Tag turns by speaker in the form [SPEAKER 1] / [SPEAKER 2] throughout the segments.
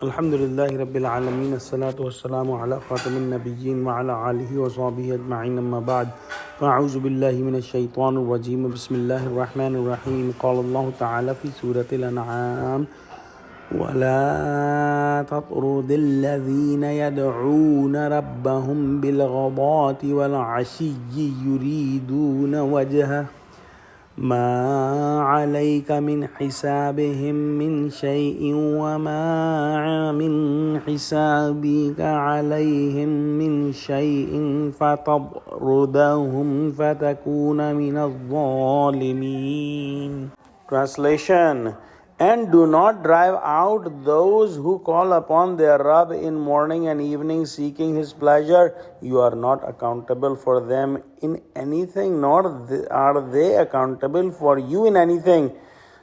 [SPEAKER 1] Alhamdulillahi Rabbil Alameen, as-salatu was-salamu ala khatamin nabiyyin wa ala alihi wa sahbihi ajma'in, amma ba'd. Fa'auzu billahi minash shaitanir rajim. Bismillahir rahmanir rahim. Qala Allah ta'ala fi Surah Al-Anaam: وَلَا تَطْرُدِ الَّذِينَ يَدْعُونَ رَبَّهُمْ بِالْغَدَاةِ وَالْعَشِيِّ يُرِيدُونَ وَجْهَهُ ما عليك من حسابهم من شيء وما من حسابك عليهم من شيء فتطردهم فتكون من الظالمين. Translation: And do not drive out those who call upon their Rabb in morning and evening seeking His pleasure. You are not accountable for them in anything, nor are they accountable for you in anything.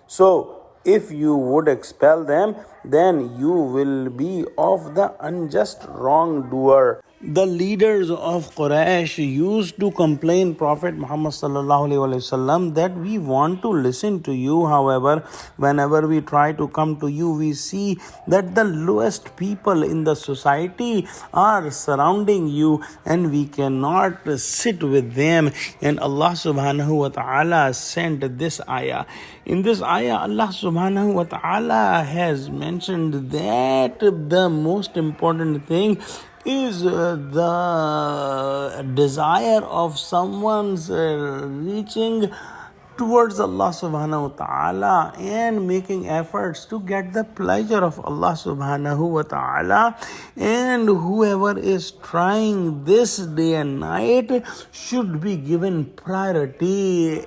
[SPEAKER 1] So, if you would expel them, then you will be of the unjust wrongdoer. The leaders of Quraysh used to complain Prophet Muhammad sallallahu alaihi wasallam that we want to listen to you. However, whenever we try to come to you, we see that the lowest people in the society are surrounding you and we cannot sit with them. And Allah subhanahu wa ta'ala sent this ayah. In this ayah, Allah subhanahu wa ta'ala has mentioned that the most important thing is the desire of someone's reaching towards Allah subhanahu wa ta'ala and making efforts to get the pleasure of Allah subhanahu wa ta'ala. And whoever is trying this day and night should be given priority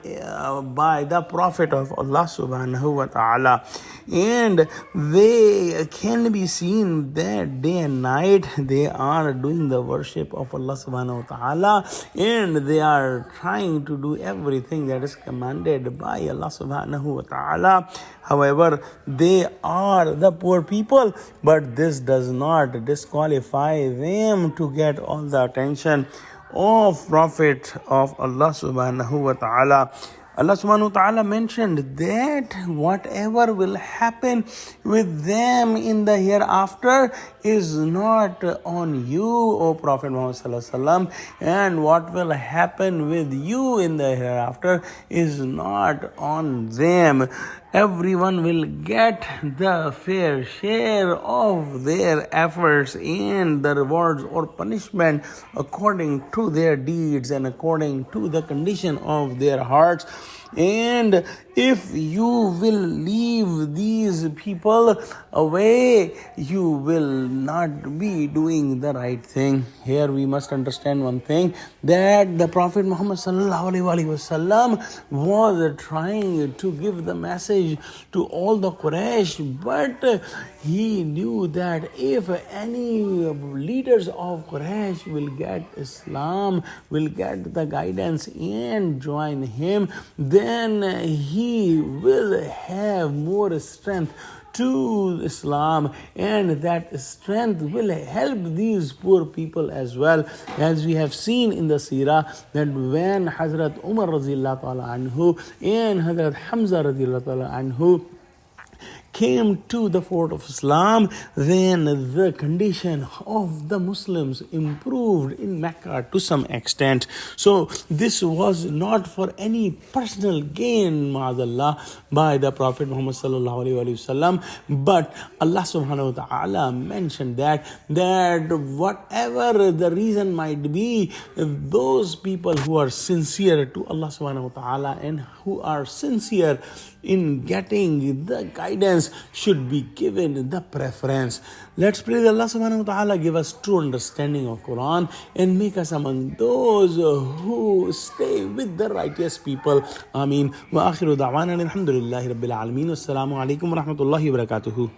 [SPEAKER 1] by the Prophet of Allah subhanahu wa ta'ala. And they can be seen that day and night they are doing the worship of Allah subhanahu wa ta'ala, and they are trying to do everything that is commanded by Allah subhanahu wa ta'ala. However, they are the poor people, but this does not disqualify them to get all the attention of Prophet of Allah subhanahu wa ta'ala. Allah subhanahu wa ta'ala mentioned that whatever will happen with them in the hereafter is not on you, O Prophet Muhammad sallallahu alaihi wasallam, and what will happen with you in the hereafter is not on them. Everyone will get the fair share of their efforts and the rewards or punishment according to their deeds and according to the condition of their hearts. And if you will leave these people away, you will not be doing the right thing. Here we must understand one thing, that the Prophet Muhammad sallallahu alaihi wasallam was trying to give the message to all the Quraysh, but he knew that if any leaders of Quraysh will get Islam, will get the guidance and join him, then he will have more strength to Islam, and that strength will help these poor people as well. As we have seen in the seerah, that when Hazrat Umar radhiyallahu ta'ala anhu and Hazrat Hamza radhiyallahu ta'ala anhu came to the fort of Islam, then the condition of the Muslims improved in Mecca to some extent. So this was not for any personal gain, ma'adallah, by the Prophet Muhammad sallallahu alaihi wasallam, but Allah subhanahu wa ta'ala mentioned that whatever the reason might be, those people who are sincere to Allah subhanahu wa ta'ala and who are sincere in getting the guidance should be given the preference. Let's pray that Allah subhanahu wa ta'ala give us true understanding of Quran and make us among those who stay with the righteous people. Ameen. Wa akhiru da'wana alhamdulillahi rabbil alameen. Wassalamu alaikum wa rahmatullahi wa barakatuhu.